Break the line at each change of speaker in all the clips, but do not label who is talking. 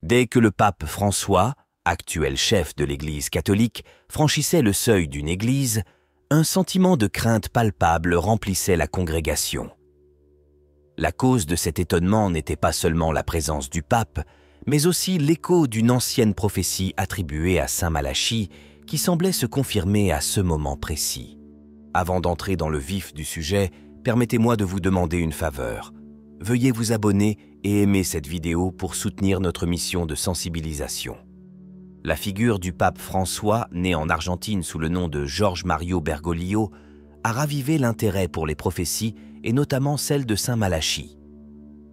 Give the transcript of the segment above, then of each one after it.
Dès que le pape François, actuel chef de l'Église catholique, franchissait le seuil d'une église, un sentiment de crainte palpable remplissait la congrégation. La cause de cet étonnement n'était pas seulement la présence du pape, mais aussi l'écho d'une ancienne prophétie attribuée à saint Malachie qui semblait se confirmer à ce moment précis. Avant d'entrer dans le vif du sujet, permettez-moi de vous demander une faveur. Veuillez vous abonner et aimer cette vidéo pour soutenir notre mission de sensibilisation. La figure du pape François, né en Argentine sous le nom de Jorge Mario Bergoglio, a ravivé l'intérêt pour les prophéties et notamment celle de saint Malachie.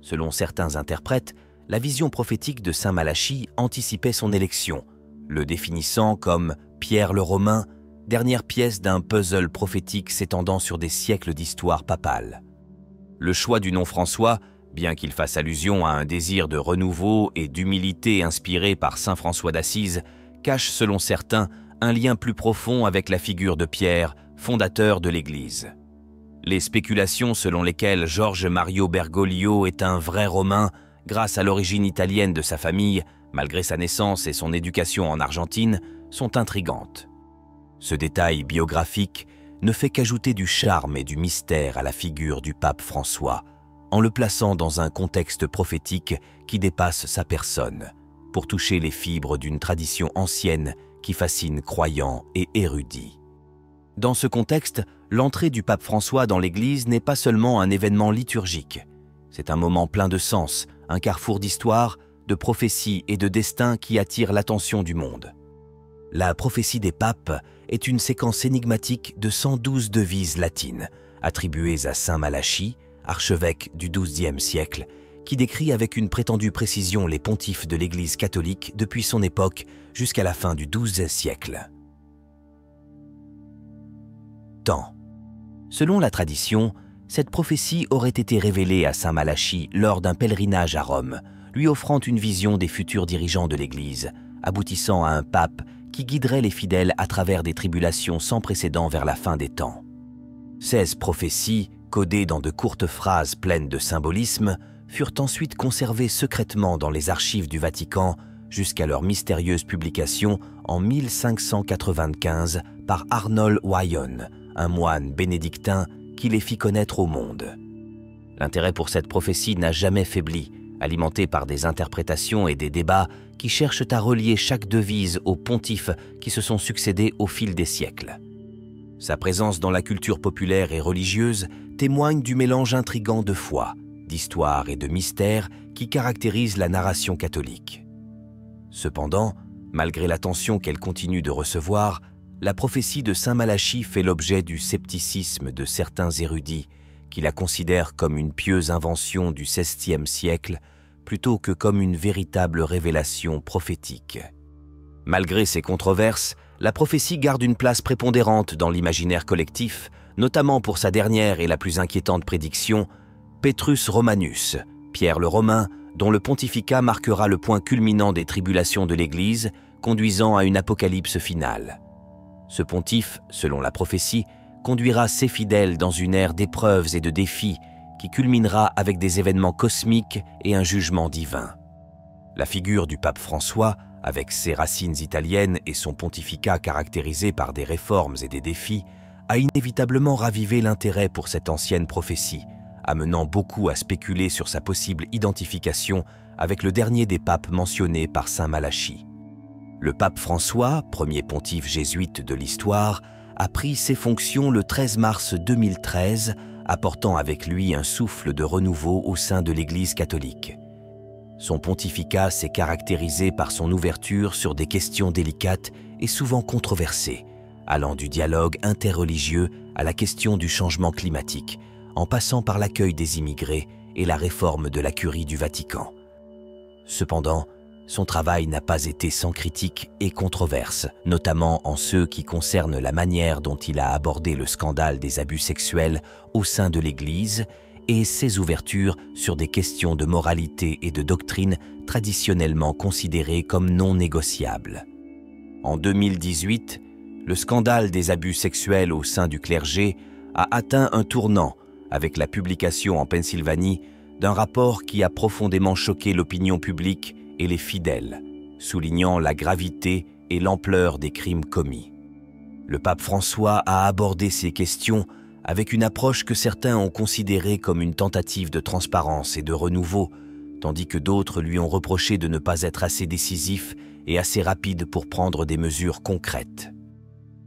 Selon certains interprètes, la vision prophétique de saint Malachie anticipait son élection, le définissant comme Pierre le Romain, dernière pièce d'un puzzle prophétique s'étendant sur des siècles d'histoire papale. Le choix du nom François, bien qu'il fasse allusion à un désir de renouveau et d'humilité inspiré par saint François d'Assise, cache selon certains un lien plus profond avec la figure de Pierre, fondateur de l'Église. Les spéculations selon lesquelles Jorge Mario Bergoglio est un vrai Romain grâce à l'origine italienne de sa famille, malgré sa naissance et son éducation en Argentine, sont intrigantes. Ce détail biographique ne fait qu'ajouter du charme et du mystère à la figure du pape François, en le plaçant dans un contexte prophétique qui dépasse sa personne, pour toucher les fibres d'une tradition ancienne qui fascine croyants et érudits. Dans ce contexte, l'entrée du pape François dans l'Église n'est pas seulement un événement liturgique. C'est un moment plein de sens, un carrefour d'histoire, de prophéties et de destin qui attire l'attention du monde. La prophétie des papes est une séquence énigmatique de 112 devises latines, attribuées à saint Malachie, archevêque du XIIe siècle, qui décrit avec une prétendue précision les pontifes de l'Église catholique depuis son époque jusqu'à la fin du XIIe siècle. Temps. Selon la tradition, cette prophétie aurait été révélée à saint Malachie lors d'un pèlerinage à Rome, lui offrant une vision des futurs dirigeants de l'Église, aboutissant à un pape qui guiderait les fidèles à travers des tribulations sans précédent vers la fin des temps. 16 prophéties, codées dans de courtes phrases pleines de symbolisme, furent ensuite conservées secrètement dans les archives du Vatican jusqu'à leur mystérieuse publication en 1595 par Arnold Wyon, un moine bénédictin qui les fit connaître au monde. L'intérêt pour cette prophétie n'a jamais faibli, alimenté par des interprétations et des débats qui cherchent à relier chaque devise aux pontifes qui se sont succédés au fil des siècles. Sa présence dans la culture populaire et religieuse témoigne du mélange intrigant de foi, d'histoire et de mystère qui caractérise la narration catholique. Cependant, malgré l'attention qu'elle continue de recevoir, la prophétie de saint Malachie fait l'objet du scepticisme de certains érudits qui la considèrent comme une pieuse invention du XVIe siècle plutôt que comme une véritable révélation prophétique. Malgré ces controverses, la prophétie garde une place prépondérante dans l'imaginaire collectif, notamment pour sa dernière et la plus inquiétante prédiction, Petrus Romanus, Pierre le Romain, dont le pontificat marquera le point culminant des tribulations de l'Église, conduisant à une apocalypse finale. Ce pontife, selon la prophétie, conduira ses fidèles dans une ère d'épreuves et de défis qui culminera avec des événements cosmiques et un jugement divin. La figure du pape François, avec ses racines italiennes et son pontificat caractérisé par des réformes et des défis, a inévitablement ravivé l'intérêt pour cette ancienne prophétie, amenant beaucoup à spéculer sur sa possible identification avec le dernier des papes mentionnés par saint Malachie. Le pape François, premier pontife jésuite de l'histoire, a pris ses fonctions le 13 mars 2013, apportant avec lui un souffle de renouveau au sein de l'Église catholique. Son pontificat s'est caractérisé par son ouverture sur des questions délicates et souvent controversées, allant du dialogue interreligieux à la question du changement climatique, en passant par l'accueil des immigrés et la réforme de la curie du Vatican. Cependant, son travail n'a pas été sans critiques et controverses, notamment en ceux qui concernent la manière dont il a abordé le scandale des abus sexuels au sein de l'Église et ses ouvertures sur des questions de moralité et de doctrine traditionnellement considérées comme non négociables. En 2018, le scandale des abus sexuels au sein du clergé a atteint un tournant avec la publication en Pennsylvanie d'un rapport qui a profondément choqué l'opinion publique et les fidèles, soulignant la gravité et l'ampleur des crimes commis. Le pape François a abordé ces questions avec une approche que certains ont considérée comme une tentative de transparence et de renouveau, tandis que d'autres lui ont reproché de ne pas être assez décisif et assez rapide pour prendre des mesures concrètes.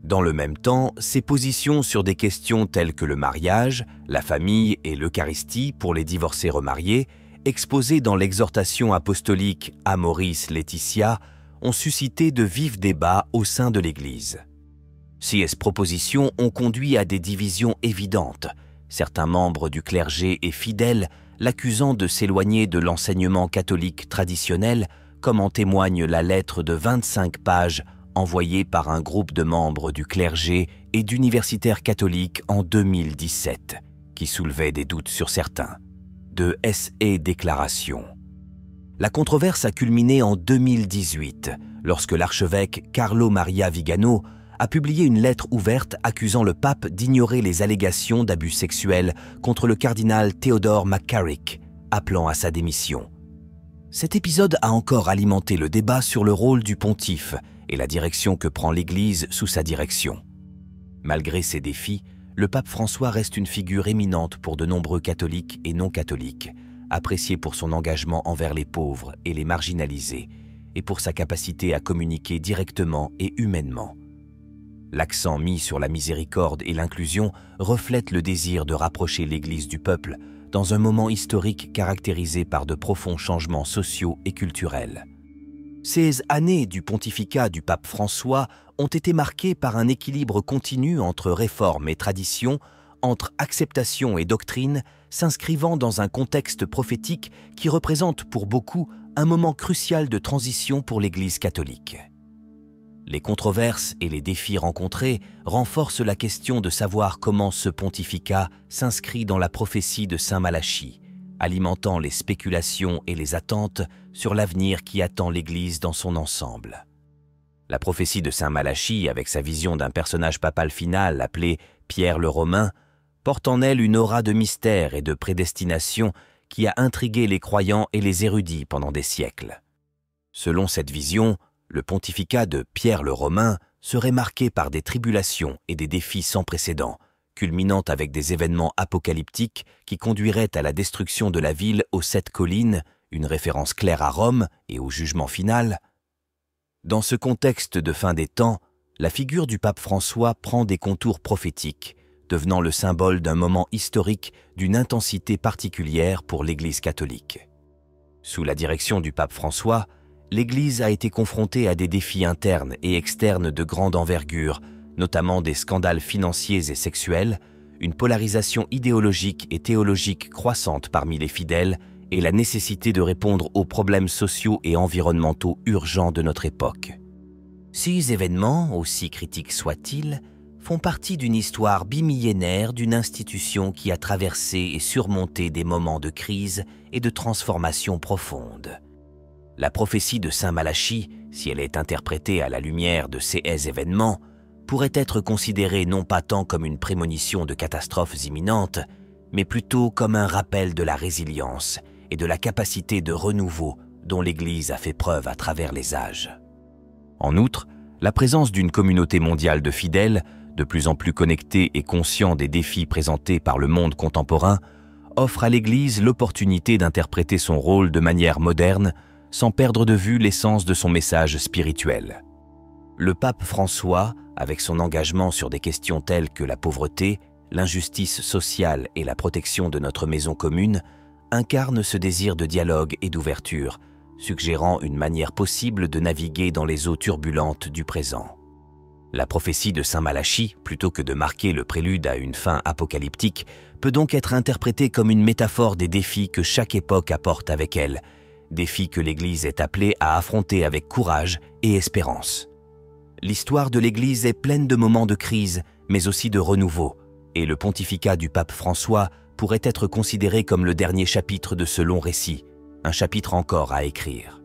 Dans le même temps, ses positions sur des questions telles que le mariage, la famille et l'Eucharistie pour les divorcés remariés, exposées dans l'exhortation apostolique Amoris Laetitia, ont suscité de vifs débats au sein de l'Église. Ces propositions ont conduit à des divisions évidentes, certains membres du clergé et fidèles l'accusant de s'éloigner de l'enseignement catholique traditionnel, comme en témoigne la lettre de 25 pages envoyée par un groupe de membres du clergé et d'universitaires catholiques en 2017, qui soulevait des doutes sur certains. De S.E. Déclaration. La controverse a culminé en 2018, lorsque l'archevêque Carlo Maria Vigano a publié une lettre ouverte accusant le pape d'ignorer les allégations d'abus sexuels contre le cardinal Theodore McCarrick, appelant à sa démission. Cet épisode a encore alimenté le débat sur le rôle du pontife et la direction que prend l'Église sous sa direction. Malgré ces défis, le pape François reste une figure éminente pour de nombreux catholiques et non-catholiques, apprécié pour son engagement envers les pauvres et les marginalisés, et pour sa capacité à communiquer directement et humainement. L'accent mis sur la miséricorde et l'inclusion reflète le désir de rapprocher l'Église du peuple dans un moment historique caractérisé par de profonds changements sociaux et culturels. Ces années du pontificat du pape François ont été marquées par un équilibre continu entre réforme et tradition, entre acceptation et doctrine, s'inscrivant dans un contexte prophétique qui représente pour beaucoup un moment crucial de transition pour l'Église catholique. Les controverses et les défis rencontrés renforcent la question de savoir comment ce pontificat s'inscrit dans la prophétie de saint Malachie, alimentant les spéculations et les attentes sur l'avenir qui attend l'Église dans son ensemble. La prophétie de saint Malachie, avec sa vision d'un personnage papal final appelé Pierre le Romain, porte en elle une aura de mystère et de prédestination qui a intrigué les croyants et les érudits pendant des siècles. Selon cette vision, le pontificat de Pierre le Romain serait marqué par des tribulations et des défis sans précédent, culminant avec des événements apocalyptiques qui conduiraient à la destruction de la ville aux 7 collines, une référence claire à Rome et au jugement final. Dans ce contexte de fin des temps, la figure du pape François prend des contours prophétiques, devenant le symbole d'un moment historique d'une intensité particulière pour l'Église catholique. Sous la direction du pape François, l'Église a été confrontée à des défis internes et externes de grande envergure, notamment des scandales financiers et sexuels, une polarisation idéologique et théologique croissante parmi les fidèles et la nécessité de répondre aux problèmes sociaux et environnementaux urgents de notre époque. Ces événements, aussi critiques soient-ils, font partie d'une histoire bimillénaire d'une institution qui a traversé et surmonté des moments de crise et de transformation profonde. La prophétie de saint Malachie, si elle est interprétée à la lumière de ces événements, pourrait être considérée non pas tant comme une prémonition de catastrophes imminentes, mais plutôt comme un rappel de la résilience et de la capacité de renouveau dont l'Église a fait preuve à travers les âges. En outre, la présence d'une communauté mondiale de fidèles, de plus en plus connectés et conscients des défis présentés par le monde contemporain, offre à l'Église l'opportunité d'interpréter son rôle de manière moderne, sans perdre de vue l'essence de son message spirituel. Le pape François, avec son engagement sur des questions telles que la pauvreté, l'injustice sociale et la protection de notre maison commune, incarne ce désir de dialogue et d'ouverture, suggérant une manière possible de naviguer dans les eaux turbulentes du présent. La prophétie de saint Malachie, plutôt que de marquer le prélude à une fin apocalyptique, peut donc être interprétée comme une métaphore des défis que chaque époque apporte avec elle, défis que l'Église est appelée à affronter avec courage et espérance. L'histoire de l'Église est pleine de moments de crise, mais aussi de renouveau, et le pontificat du pape François pourrait être considéré comme le dernier chapitre de ce long récit, un chapitre encore à écrire.